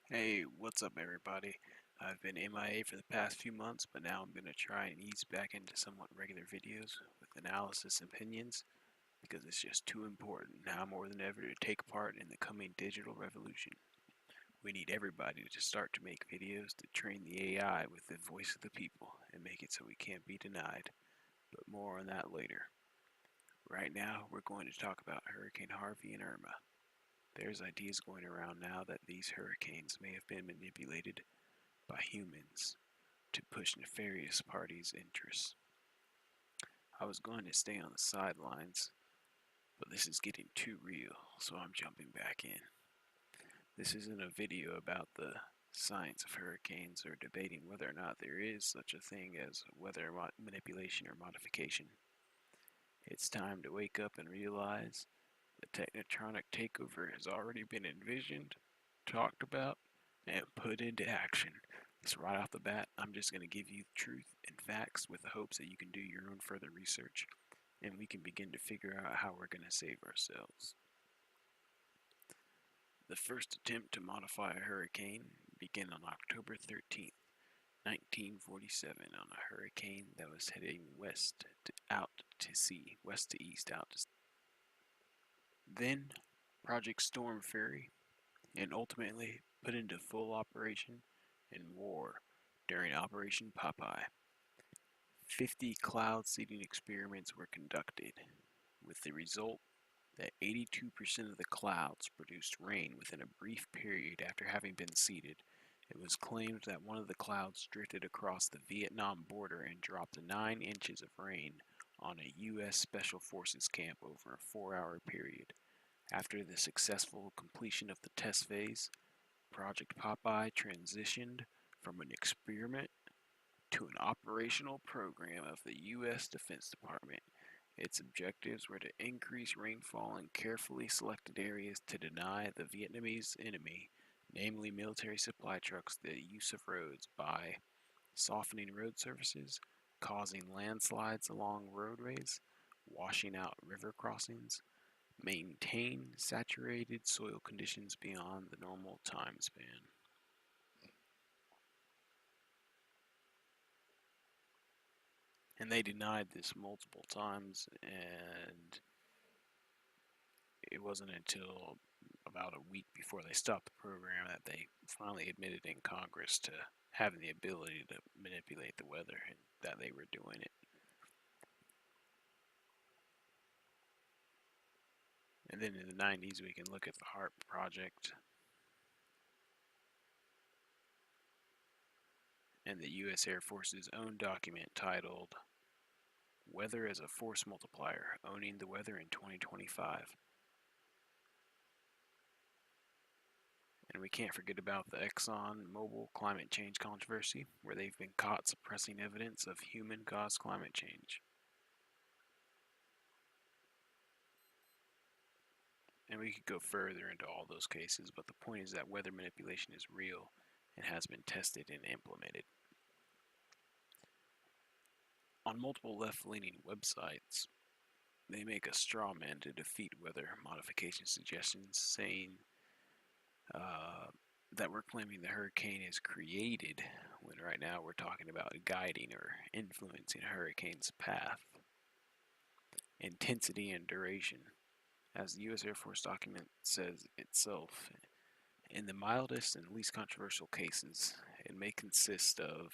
Hey, what's up everybody? I've been MIA for the past few months, but now I'm going to try and ease back into somewhat regular videos with analysis and opinions because it's just too important now more than ever to take part in the coming digital revolution. We need everybody to start to make videos to train the AI with the voice of the people and make it so we can't be denied, but more on that later. Right now, we're going to talk about Hurricane Harvey and Irma. There's ideas going around now that these hurricanes may have been manipulated by humans to push nefarious parties' interests. I was going to stay on the sidelines, but this is getting too real, so I'm jumping back in. This isn't a video about the science of hurricanes or debating whether or not there is such a thing as weather manipulation or modification. It's time to wake up and realize the technotronic takeover has already been envisioned, talked about, and put into action. So right off the bat, I'm just going to give you truth and facts with the hopes that you can do your own further research and we can begin to figure out how we're going to save ourselves. The first attempt to modify a hurricane began on October 13th, 1947 on a hurricane that was heading west to east out to sea. Then Project Stormfury and ultimately put into full operation in war during Operation Popeye. 50 cloud seeding experiments were conducted, with the result that 82% of the clouds produced rain within a brief period after having been seeded. It was claimed that one of the clouds drifted across the Vietnam border and dropped 9 inches of rain on a U.S. Special Forces camp over a 4-hour period. After the successful completion of the test phase, Project Popeye transitioned from an experiment to an operational program of the U.S. Defense Department. Its objectives were to increase rainfall in carefully selected areas to deny the Vietnamese enemy, namely military supply trucks, the use of roads by softening road surfaces, causing landslides along roadways, washing out river crossings, maintain saturated soil conditions beyond the normal time span. And they denied this multiple times, and it wasn't until about a week before they stopped the program that they finally admitted in Congress to having the ability to manipulate the weather and that they were doing it. And then in the 90s, we can look at the HAARP project and the U.S. Air Force's own document titled Weather as a Force Multiplier, Owning the Weather in 2025. And we can't forget about the ExxonMobil climate change controversy, where they've been caught suppressing evidence of human-caused climate change. And we could go further into all those cases, but the point is that weather manipulation is real and has been tested and implemented. On multiple left-leaning websites, they make a straw man to defeat weather modification suggestions, saying that we're claiming the hurricane is created, when right now we're talking about guiding or influencing a hurricane's path, intensity, and duration. As the U.S. Air Force document says itself, in the mildest and least controversial cases, it may consist of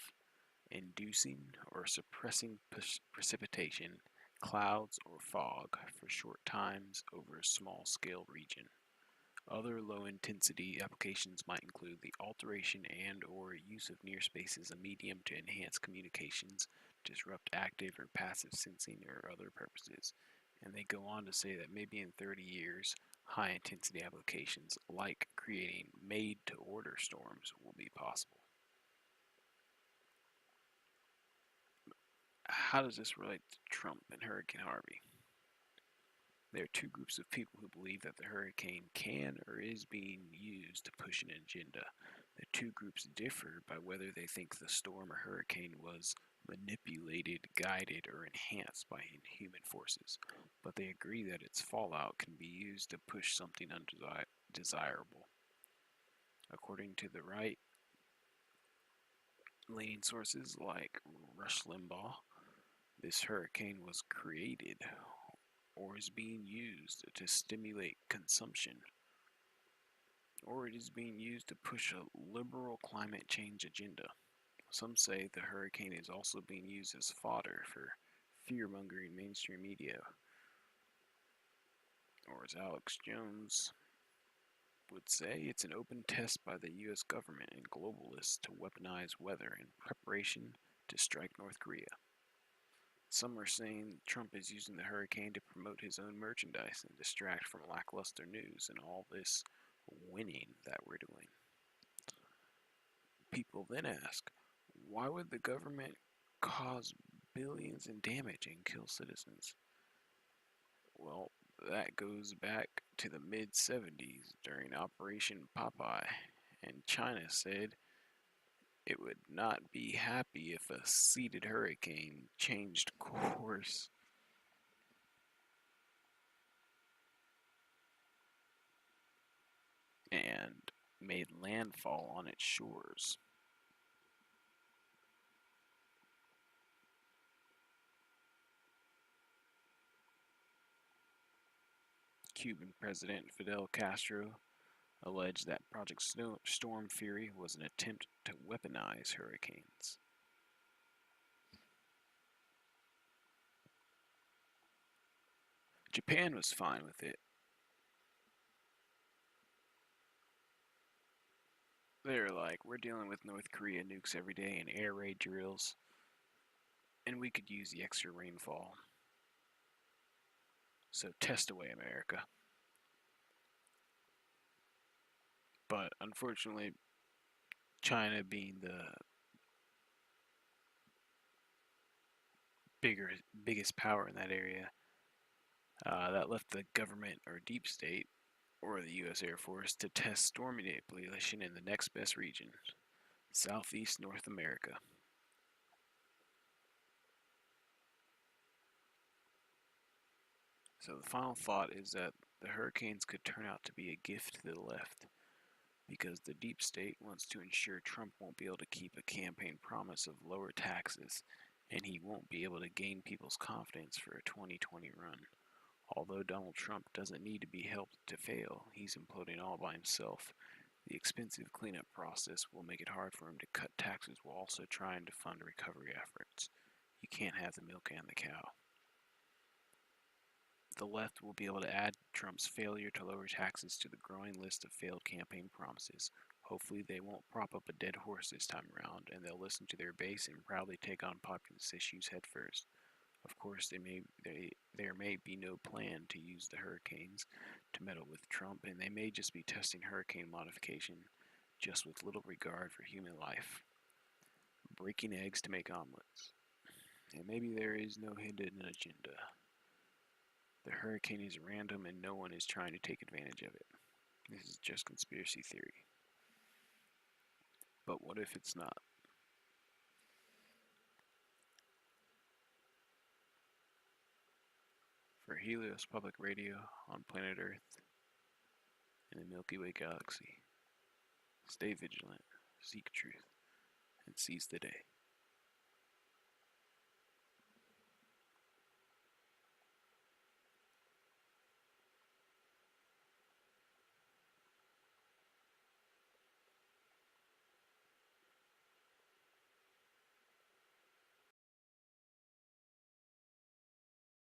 inducing or suppressing precipitation, clouds, or fog for short times over a small scale region. Other low-intensity applications might include the alteration and or use of near space as a medium to enhance communications, disrupt active or passive sensing, or other purposes. And they go on to say that maybe in 30 years, high-intensity applications like creating made-to-order storms will be possible. How does this relate to Trump and Hurricane Harvey? There are two groups of people who believe that the hurricane can or is being used to push an agenda. The two groups differ by whether they think the storm or hurricane was manipulated, guided, or enhanced by human forces, but they agree that its fallout can be used to push something undesirable. According to the right-leaning sources like Rush Limbaugh, this hurricane was created or is being used to stimulate consumption, or it is being used to push a liberal climate change agenda. Some say the hurricane is also being used as fodder for fear-mongering mainstream media, or as Alex Jones would say, it's an open test by the US government and globalists to weaponize weather in preparation to strike North Korea. Some are saying Trump is using the hurricane to promote his own merchandise and distract from lackluster news and all this winning that we're doing. People then ask, why would the government cause billions in damage and kill citizens? Well, that goes back to the mid-70s during Operation Popeye, and China said it would not be happy if a seeded hurricane changed course and made landfall on its shores. Cuban President Fidel Castro alleged that Project Stormfury was an attempt to weaponize hurricanes. Japan was fine with it. They're like, we're dealing with North Korea nukes every day and air raid drills, and we could use the extra rainfall. So test away, America. But unfortunately, China being the biggest power in that area, that left the government or deep state or the U.S. Air Force to test storm manipulation in the next best region, Southeast North America. So the final thought is that the hurricanes could turn out to be a gift to the left, because the deep state wants to ensure Trump won't be able to keep a campaign promise of lower taxes, and he won't be able to gain people's confidence for a 2020 run. Although Donald Trump doesn't need to be helped to fail, he's imploding all by himself. The expensive cleanup process will make it hard for him to cut taxes while also trying to fund recovery efforts. You can't have the milk and the cow. The left will be able to add Trump's failure to lower taxes to the growing list of failed campaign promises. Hopefully they won't prop up a dead horse this time around, and they'll listen to their base and proudly take on populist issues head first. Of course, there may be no plan to use the hurricanes to meddle with Trump, and they may just be testing hurricane modification, just with little regard for human life. Breaking eggs to make omelets. And maybe there is no hidden agenda. The hurricane is random and no one is trying to take advantage of it. This is just conspiracy theory. But what if it's not? For Helios Public Radio on planet Earth in the Milky Way galaxy, stay vigilant, seek truth, and seize the day.